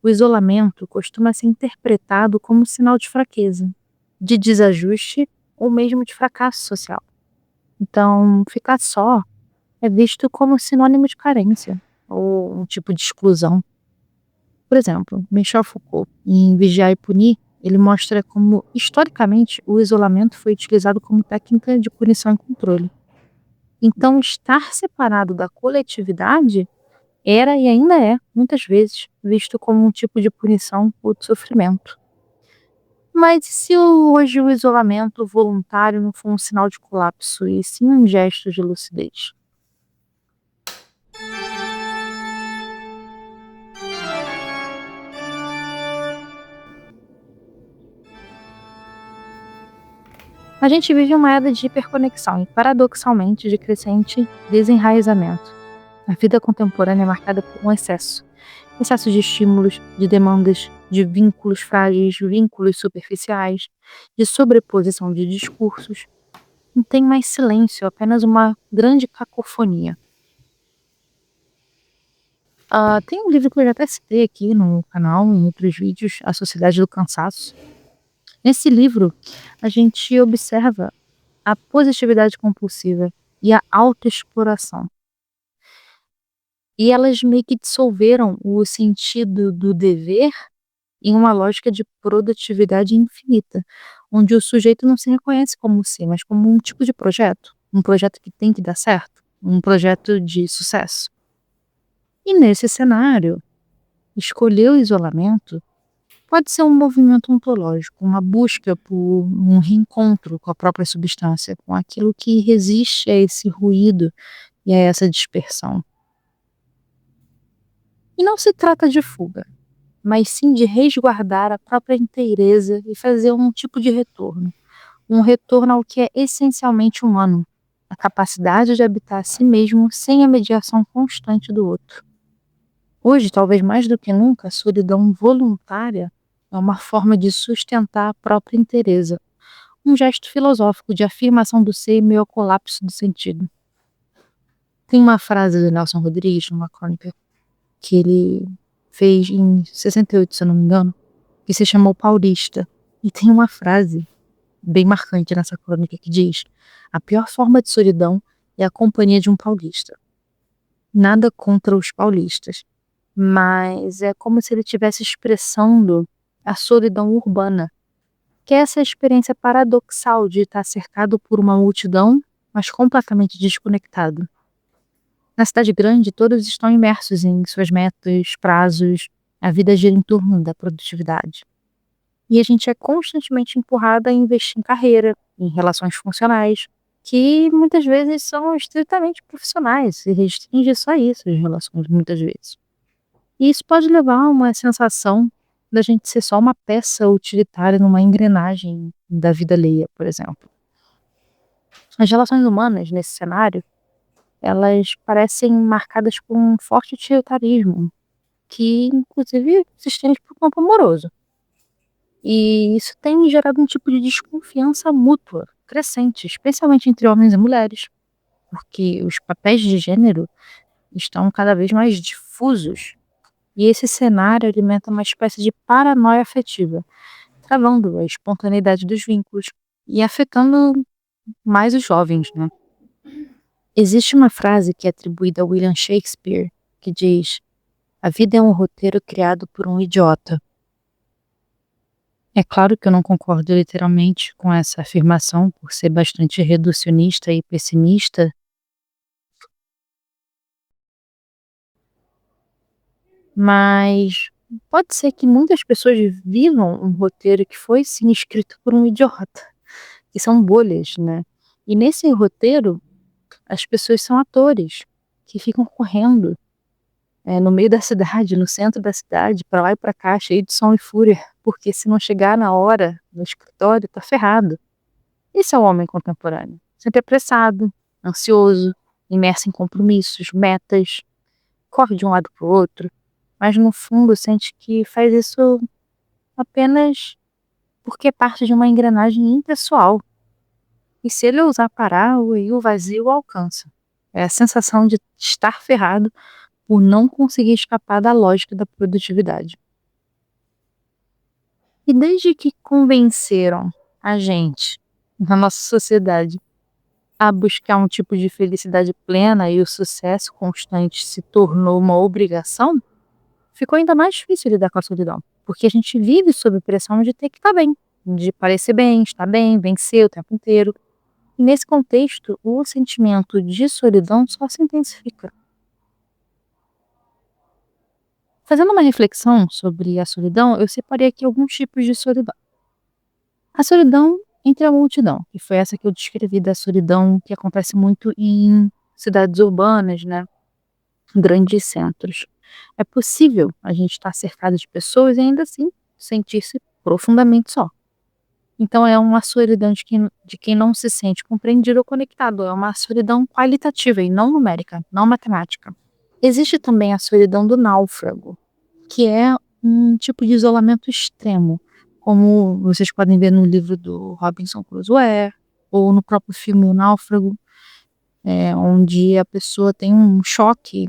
o isolamento costuma ser interpretado como sinal de fraqueza, de desajuste ou mesmo de fracasso social. Então, ficar só é visto como sinônimo de carência ou um tipo de exclusão. Por exemplo, Michel Foucault, em Vigiar e Punir, ele mostra como, historicamente, o isolamento foi utilizado como técnica de punição e controle. Então, estar separado da coletividade era e ainda é, muitas vezes, visto como um tipo de punição ou de sofrimento. Mas e se hoje o isolamento voluntário não for um sinal de colapso e sim um gesto de lucidez? A gente vive uma era de hiperconexão e, paradoxalmente, de crescente desenraizamento. A vida contemporânea é marcada por um excesso de estímulos, de demandas, de vínculos frágeis, vínculos superficiais, de sobreposição de discursos. Não tem mais silêncio, apenas uma grande cacofonia. Tem um livro que eu já até citei aqui no canal, em outros vídeos, A Sociedade do Cansaço. Nesse livro, a gente observa a positividade compulsiva e a autoexploração. E elas meio que dissolveram o sentido do dever em uma lógica de produtividade infinita, onde o sujeito não se reconhece como si, mas como um tipo de projeto, um projeto que tem que dar certo, um projeto de sucesso. E nesse cenário, escolher o isolamento pode ser um movimento ontológico, uma busca por um reencontro com a própria substância, com aquilo que resiste a esse ruído e a essa dispersão. E não se trata de fuga, mas sim de resguardar a própria inteireza e fazer um tipo de retorno. Um retorno ao que é essencialmente humano, a capacidade de habitar a si mesmo sem a mediação constante do outro. Hoje, talvez mais do que nunca, a solidão voluntária é uma forma de sustentar a própria inteireza, um gesto filosófico de afirmação do ser em meio ao colapso do sentido. Tem uma frase do Nelson Rodrigues, numa crônica, que ele fez em 68, se eu não me engano, que se chamou Paulista. E tem uma frase bem marcante nessa crônica que diz: a pior forma de solidão é a companhia de um paulista. Nada contra os paulistas, mas é como se ele estivesse expressando a solidão urbana, que é essa experiência paradoxal de estar cercado por uma multidão, mas completamente desconectado. Na cidade grande, todos estão imersos em suas metas, prazos, a vida gira em torno da produtividade. E a gente é constantemente empurrada a investir em carreira, em relações funcionais, que muitas vezes são estritamente profissionais, e restringe só isso, as relações, muitas vezes. E isso pode levar a uma sensação da gente ser só uma peça utilitária numa engrenagem da vida alheia, por exemplo. As relações humanas, nesse cenário, elas parecem marcadas por um forte utilitarismo, que inclusive se estende para o campo amoroso. E isso tem gerado um tipo de desconfiança mútua, crescente, especialmente entre homens e mulheres, porque os papéis de gênero estão cada vez mais difusos. E esse cenário alimenta uma espécie de paranoia afetiva, travando a espontaneidade dos vínculos e afetando mais os jovens, né? Existe uma frase que é atribuída a William Shakespeare, que diz: a vida é um roteiro criado por um idiota. É claro que eu não concordo literalmente com essa afirmação, por ser bastante reducionista e pessimista, mas pode ser que muitas pessoas vivam um roteiro que foi sim escrito por um idiota, que são bolhas, né? E nesse roteiro, as pessoas são atores que ficam correndo no meio da cidade, no centro da cidade, para lá e para cá, cheio de som e fúria, porque se não chegar na hora no escritório, tá ferrado. Esse é o homem contemporâneo, sempre apressado, ansioso, imerso em compromissos, metas, corre de um lado para o outro, mas no fundo sente que faz isso apenas porque é parte de uma engrenagem impessoal. E se ele ousar parar, o vazio o alcança. É a sensação de estar ferrado por não conseguir escapar da lógica da produtividade. E desde que convenceram a gente, na nossa sociedade, a buscar um tipo de felicidade plena e o sucesso constante se tornou uma obrigação, ficou ainda mais difícil lidar com a solidão, porque a gente vive sob pressão de ter que estar bem, de parecer bem, estar bem, vencer o tempo inteiro. E nesse contexto, o sentimento de solidão só se intensifica. Fazendo uma reflexão sobre a solidão, eu separei aqui alguns tipos de solidão. A solidão entre a multidão, que foi essa que eu descrevi da solidão que acontece muito em cidades urbanas, né, grandes centros. É possível a gente estar cercado de pessoas e ainda assim sentir-se profundamente só. Então é uma solidão de quem não se sente compreendido ou conectado, é uma solidão qualitativa e não numérica, não matemática. Existe também a solidão do náufrago, que é um tipo de isolamento extremo, como vocês podem ver no livro do Robinson Crusoe, ou no próprio filme O Náufrago, onde a pessoa tem um choque,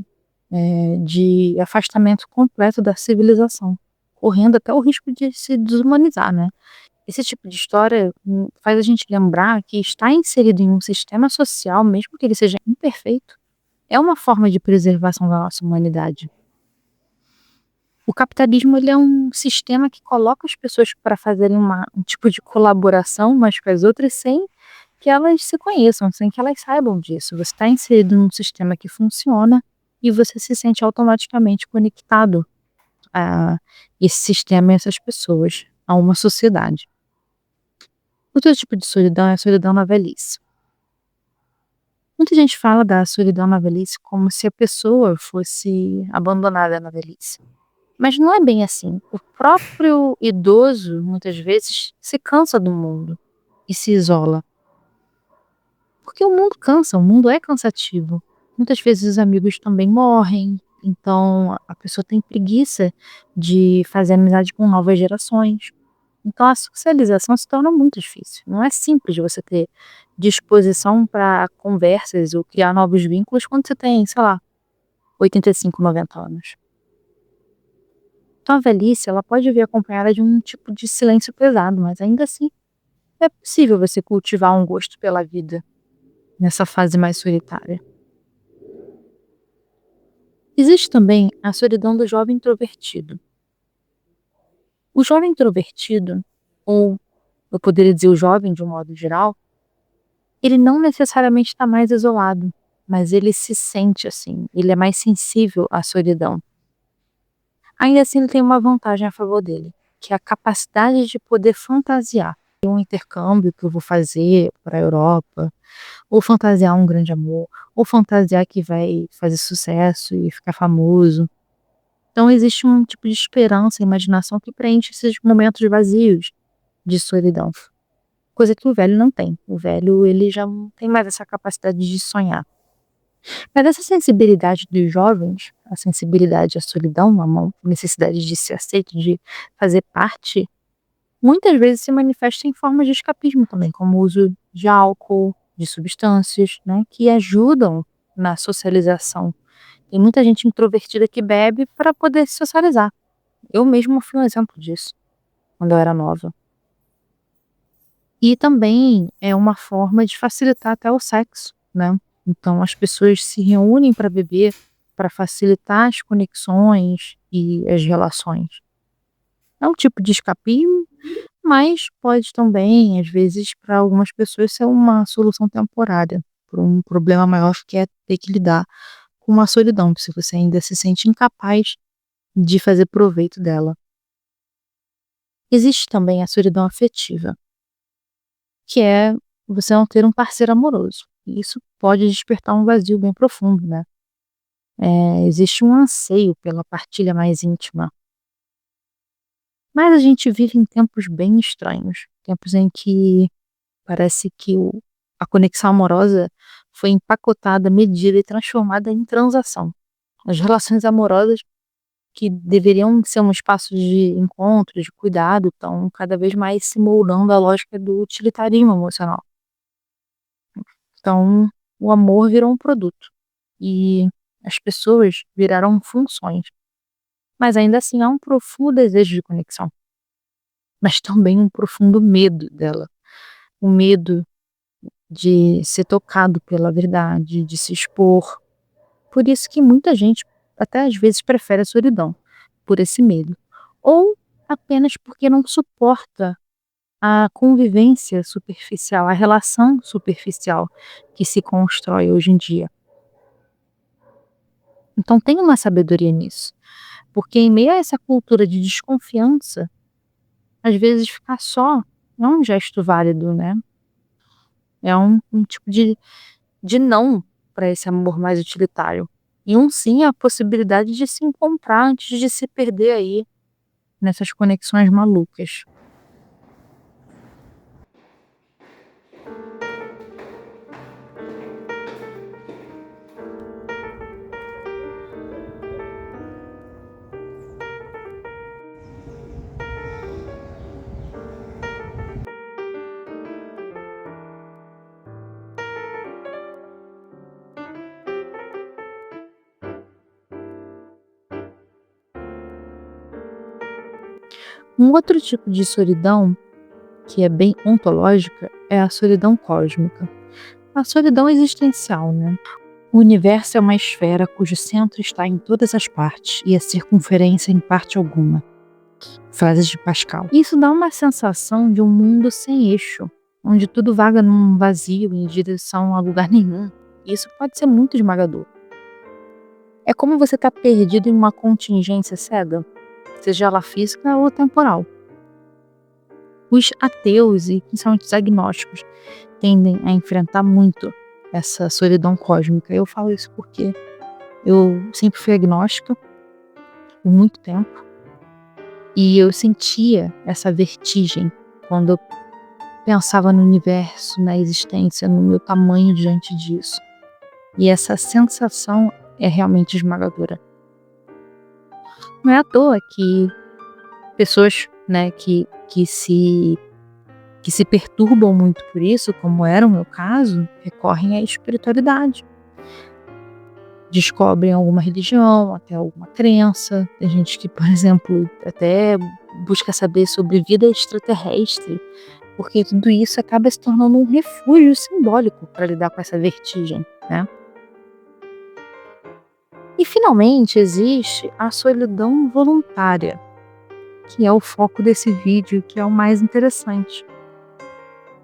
de afastamento completo da civilização, correndo até o risco de se desumanizar, né. Esse tipo de história, faz a gente lembrar que estar inserido em um sistema social, mesmo que ele seja imperfeito, é uma forma de preservação da nossa humanidade. O capitalismo, ele é um sistema que coloca as pessoas para fazerem um tipo de colaboração umas com as outras sem que elas se conheçam, sem que elas saibam disso. Você está inserido num sistema que funciona e você se sente automaticamente conectado a esse sistema e essas pessoas, a uma sociedade. Outro tipo de solidão é a solidão na velhice. Muita gente fala da solidão na velhice como se a pessoa fosse abandonada na velhice. Mas não é bem assim. O próprio idoso, muitas vezes, se cansa do mundo e se isola. Porque o mundo cansa, o mundo é cansativo. Muitas vezes os amigos também morrem, então a pessoa tem preguiça de fazer amizade com novas gerações. Então a socialização se torna muito difícil. Não é simples de você ter disposição para conversas ou criar novos vínculos quando você tem, sei lá, 85, 90 anos. Então a velhice, ela pode vir acompanhada de um tipo de silêncio pesado, mas ainda assim é possível você cultivar um gosto pela vida nessa fase mais solitária. Existe também a solidão do jovem introvertido. O jovem introvertido, ou eu poderia dizer o jovem de um modo geral, ele não necessariamente está mais isolado, mas ele se sente assim, ele é mais sensível à solidão. Ainda assim, ele tem uma vantagem a favor dele, que é a capacidade de poder fantasiar. Um intercâmbio que eu vou fazer para a Europa, ou fantasiar um grande amor, ou fantasiar que vai fazer sucesso e ficar famoso. Então existe um tipo de esperança, imaginação que preenche esses momentos vazios de solidão, coisa que o velho não tem. O velho, ele já não tem mais essa capacidade de sonhar. Mas essa sensibilidade dos jovens, a sensibilidade à solidão, necessidade de ser aceito, de fazer parte, muitas vezes se manifesta em formas de escapismo também, como o uso de álcool, de substâncias, né, que ajudam na socialização. Tem muita gente introvertida que bebe para poder se socializar. Eu mesma fui um exemplo disso, quando eu era nova. E também é uma forma de facilitar até o sexo, né. Então as pessoas se reúnem para beber, para facilitar as conexões e as relações. É um tipo de escapismo, mas pode também, às vezes, para algumas pessoas ser uma solução temporária, para um problema maior que é ter que lidar com uma solidão, se você ainda se sente incapaz de fazer proveito dela. Existe também a solidão afetiva, que é você não ter um parceiro amoroso. E isso pode despertar um vazio bem profundo, né. Existe um anseio pela partilha mais íntima. Mas a gente vive em tempos bem estranhos, tempos em que parece que a conexão amorosa foi empacotada, medida e transformada em transação. As relações amorosas, que deveriam ser um espaço de encontro, de cuidado, estão cada vez mais se moldando à lógica do utilitarismo emocional. Então, o amor virou um produto e as pessoas viraram funções, mas ainda assim há um profundo desejo de conexão. mas também um profundo medo dela. O medo de ser tocado pela verdade, de se expor. Por isso que muita gente até às vezes prefere a solidão, por esse medo. Ou apenas porque não suporta a convivência superficial, a relação superficial que se constrói hoje em dia. Então tem uma sabedoria nisso, porque em meio a essa cultura de desconfiança, às vezes ficar só não é um gesto válido, né, é um tipo de não para esse amor mais utilitário. E um sim é a possibilidade de se encontrar antes de se perder aí nessas conexões malucas. Um outro tipo de solidão, que é bem ontológica, é a solidão cósmica. A solidão existencial, né? O universo é uma esfera cujo centro está em todas as partes e a circunferência em parte alguma. Frases de Pascal. Isso dá uma sensação de um mundo sem eixo, onde tudo vaga num vazio em direção a lugar nenhum. Isso pode ser muito esmagador. É como você estar perdido em uma contingência cega, seja ela física ou temporal. Os ateus e principalmente os agnósticos tendem a enfrentar muito essa solidão cósmica. Eu falo isso porque eu sempre fui agnóstica por muito tempo e eu sentia essa vertigem quando eu pensava no universo, na existência, no meu tamanho diante disso. E essa sensação é realmente esmagadora. Não é à toa que pessoas, né, que se perturbam muito por isso, como era o meu caso, recorrem à espiritualidade. Descobrem alguma religião, até alguma crença. Tem gente que, por exemplo, até busca saber sobre vida extraterrestre, porque tudo isso acaba se tornando um refúgio simbólico para lidar com essa vertigem, né? E finalmente existe a solidão voluntária, que é o foco desse vídeo, que é o mais interessante.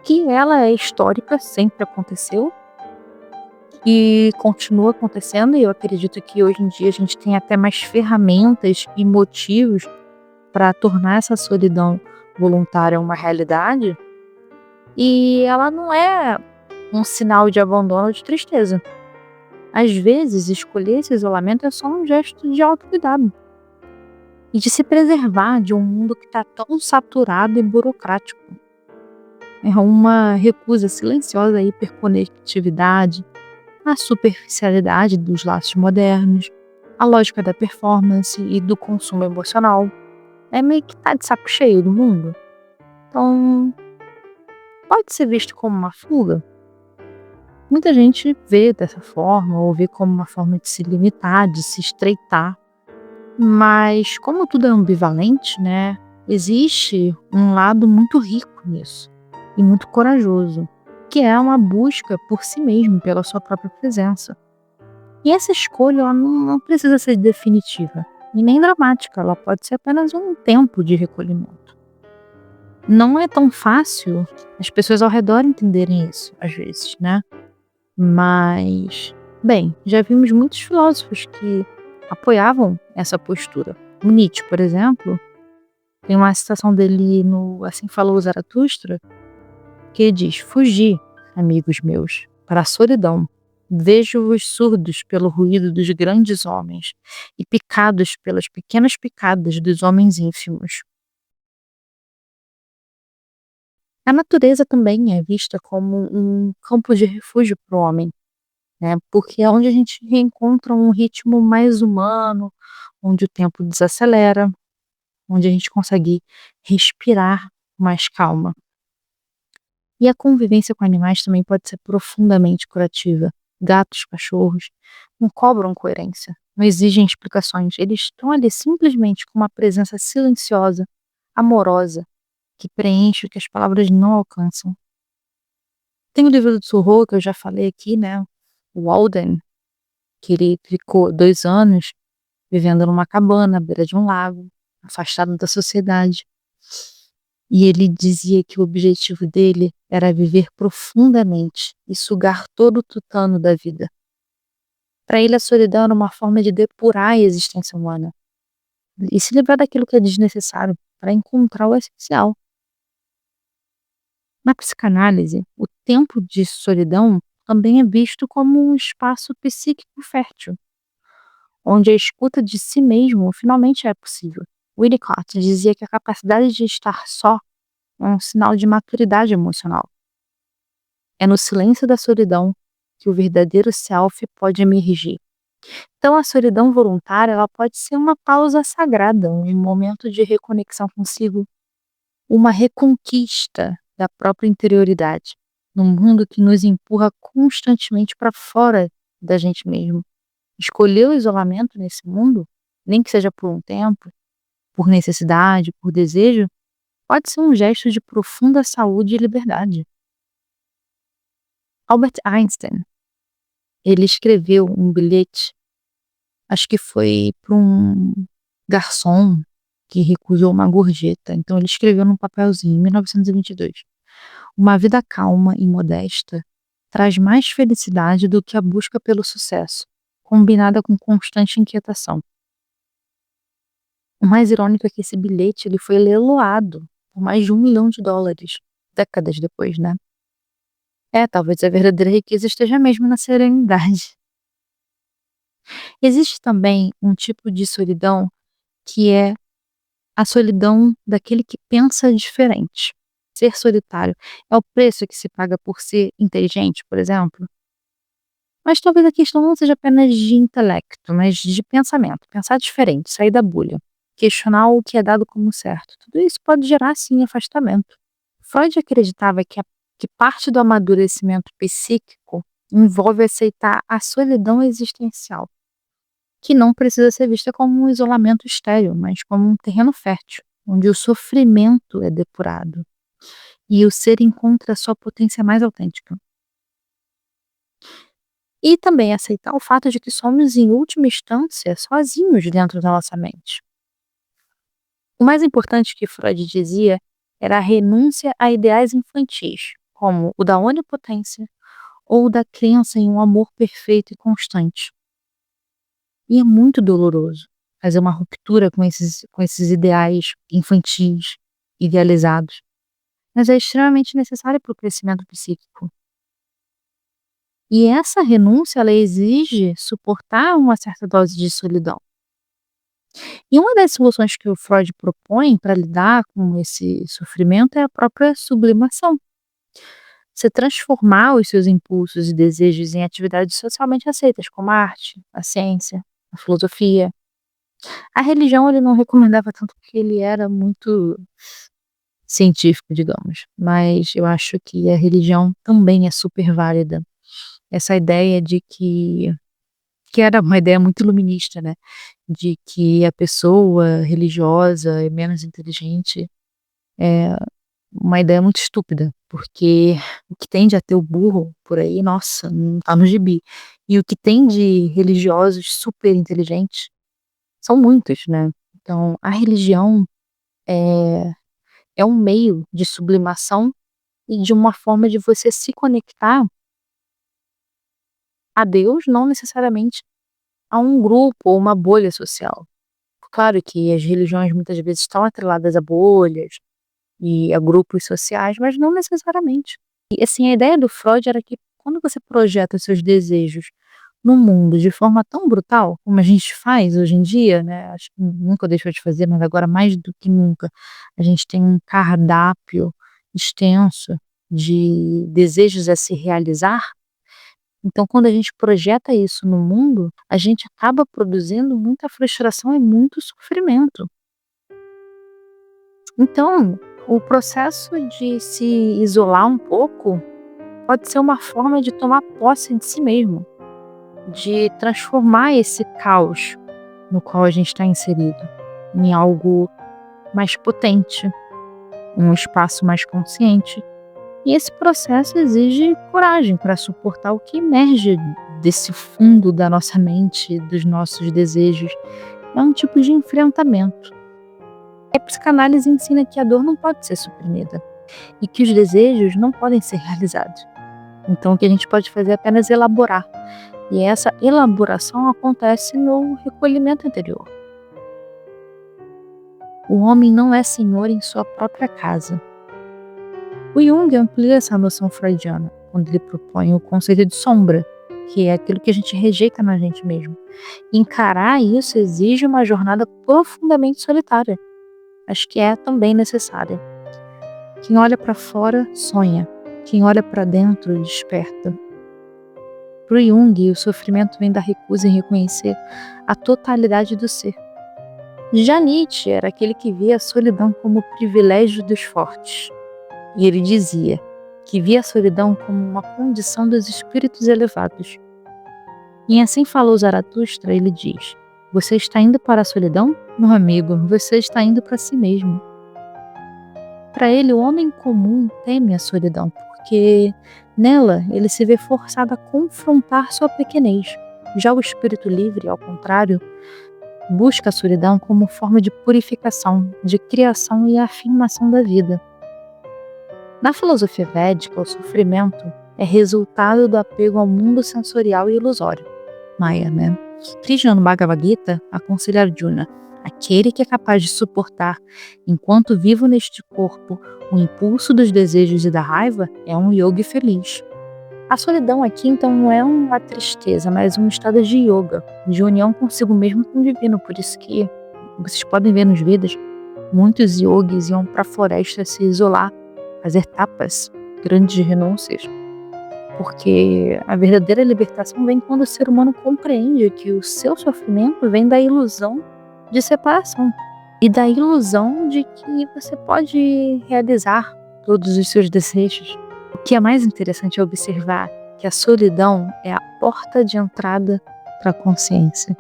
Que ela é histórica, sempre aconteceu e continua acontecendo, e eu acredito que hoje em dia a gente tem até mais ferramentas e motivos para tornar essa solidão voluntária uma realidade. E ela não é um sinal de abandono ou de tristeza. Às vezes, escolher esse isolamento é só um gesto de autocuidado e de se preservar de um mundo que está tão saturado e burocrático. É uma recusa silenciosa à hiperconectividade, à superficialidade dos laços modernos, à lógica da performance e do consumo emocional. É meio que tá de saco cheio do mundo. Então, pode ser visto como uma fuga. Muita gente vê dessa forma, ou vê como uma forma de se limitar, de se estreitar. Mas como tudo é ambivalente, né, existe um lado muito rico nisso, e muito corajoso, que é uma busca por si mesmo, pela sua própria presença. E essa escolha ela não precisa ser definitiva, e nem dramática, ela pode ser apenas um tempo de recolhimento. Não é tão fácil as pessoas ao redor entenderem isso, às vezes, né? Mas, bem, já vimos muitos filósofos que apoiavam essa postura. O Nietzsche, por exemplo, tem uma citação dele no Assim Falou Zaratustra, que ele diz: "Fugi, amigos meus, para a solidão. Vejo-vos surdos pelo ruído dos grandes homens e picados pelas pequenas picadas dos homens ínfimos." A natureza também é vista como um campo de refúgio para o homem, né, porque é onde a gente reencontra um ritmo mais humano, onde o tempo desacelera, onde a gente consegue respirar com mais calma. E a convivência com animais também pode ser profundamente curativa. Gatos, cachorros não cobram coerência, não exigem explicações, eles estão ali simplesmente com uma presença silenciosa, amorosa, que preenche o que as palavras não alcançam. Tem o livro do Thoreau, que eu já falei aqui, né, o Walden, que ele ficou 2 anos vivendo numa cabana à beira de um lago, afastado da sociedade. E ele dizia que o objetivo dele era viver profundamente e sugar todo o tutano da vida. Para ele, a solidão era uma forma de depurar a existência humana e se livrar daquilo que é desnecessário para encontrar o essencial. Na psicanálise, o tempo de solidão também é visto como um espaço psíquico fértil, onde a escuta de si mesmo finalmente é possível. Winnicott dizia que a capacidade de estar só é um sinal de maturidade emocional. É no silêncio da solidão que o verdadeiro self pode emergir. Então, a solidão voluntária ela pode ser uma pausa sagrada, um momento de reconexão consigo, uma reconquista da própria interioridade, num mundo que nos empurra constantemente para fora da gente mesmo. Escolher o isolamento nesse mundo, nem que seja por um tempo, por necessidade, por desejo, pode ser um gesto de profunda saúde e liberdade. Albert Einstein, ele escreveu um bilhete, acho que foi para um garçom que recusou uma gorjeta. Então ele escreveu num papelzinho, em 1922. Uma vida calma e modesta traz mais felicidade do que a busca pelo sucesso, combinada com constante inquietação. O mais irônico é que esse bilhete ele foi leiloado por mais de $1 milhão, décadas depois, né? Talvez a verdadeira riqueza esteja mesmo na serenidade. Existe também um tipo de solidão que é a solidão daquele que pensa diferente. Ser solitário é o preço que se paga por ser inteligente, por exemplo? Mas talvez a questão não seja apenas de intelecto, mas de pensamento. Pensar diferente, sair da bolha, questionar o que é dado como certo. Tudo isso pode gerar, sim, afastamento. Freud acreditava que parte do amadurecimento psíquico envolve aceitar a solidão existencial, que não precisa ser vista como um isolamento estéril, mas como um terreno fértil, onde o sofrimento é depurado e o ser encontra a sua potência mais autêntica. E também aceitar o fato de que somos, em última instância, sozinhos dentro da nossa mente. O mais importante que Freud dizia era a renúncia a ideais infantis, como o da onipotência ou da crença em um amor perfeito e constante. E é muito doloroso fazer uma ruptura com esses ideais infantis, idealizados, mas é extremamente necessário para o crescimento psíquico. E essa renúncia, ela exige suportar uma certa dose de solidão. E uma das soluções que o Freud propõe para lidar com esse sofrimento é a própria sublimação. Você transformar os seus impulsos e desejos em atividades socialmente aceitas, como a arte, a ciência, a filosofia. A religião ele não recomendava tanto porque ele era muito científico, digamos, mas eu acho que a religião também é super válida. Essa ideia de que era uma ideia muito iluminista, né, de que a pessoa religiosa é menos inteligente, é uma ideia muito estúpida, porque o que tem de ateu burro por aí, nossa, não tá no gibi. E o que tem de religiosos super inteligentes são muitos, né. Então a religião é é um meio de sublimação e de uma forma de você se conectar a Deus, não necessariamente a um grupo ou uma bolha social. Claro que as religiões muitas vezes estão atreladas a bolhas e a grupos sociais, mas não necessariamente. E assim, a ideia do Freud era que quando você projeta os seus desejos no mundo de forma tão brutal, como a gente faz hoje em dia, né, acho que nunca deixou de fazer, mas agora mais do que nunca, a gente tem um cardápio extenso de desejos a se realizar. Então, quando a gente projeta isso no mundo, a gente acaba produzindo muita frustração e muito sofrimento. Então, o processo de se isolar um pouco pode ser uma forma de tomar posse de si mesmo, de transformar esse caos no qual a gente está inserido em algo mais potente, um espaço mais consciente. E esse processo exige coragem para suportar o que emerge desse fundo da nossa mente, dos nossos desejos. É um tipo de enfrentamento. A psicanálise ensina que a dor não pode ser suprimida e que os desejos não podem ser realizados. Então, o que a gente pode fazer é apenas elaborar. E essa elaboração acontece no recolhimento interior. O homem não é senhor em sua própria casa. O Jung amplia essa noção freudiana, quando ele propõe o conceito de sombra, que é aquilo que a gente rejeita na gente mesmo. Encarar isso exige uma jornada profundamente solitária, mas que é também necessária. Quem olha para fora, sonha. Quem olha para dentro, desperta. Para o Jung, o sofrimento vem da recusa em reconhecer a totalidade do ser. Já Nietzsche era aquele que via a solidão como privilégio dos fortes. E ele dizia que via a solidão como uma condição dos espíritos elevados. E assim falou Zaratustra, ele diz: você está indo para a solidão? Meu amigo, você está indo para si mesmo. Para ele, o homem comum teme a solidão, porque nela ele se vê forçado a confrontar sua pequenez. Já o espírito livre, ao contrário, busca a solidão como forma de purificação, de criação e afirmação da vida. Na filosofia védica, o sofrimento é resultado do apego ao mundo sensorial e ilusório. Maya, né? Krishna no Bhagavad Gita aconselha Arjuna: aquele que é capaz de suportar, enquanto vivo neste corpo, o impulso dos desejos e da raiva é um yogi feliz. A solidão aqui, então, não é uma tristeza, mas um estado de yoga, de união consigo mesmo com o divino. Por isso que vocês podem ver nos Vedas, muitos yogis iam para a floresta se isolar, fazer tapas, grandes renúncias. Porque a verdadeira libertação vem quando o ser humano compreende que o seu sofrimento vem da ilusão de separação e da ilusão de que você pode realizar todos os seus desejos. O que é mais interessante é observar que a solidão é a porta de entrada para a consciência.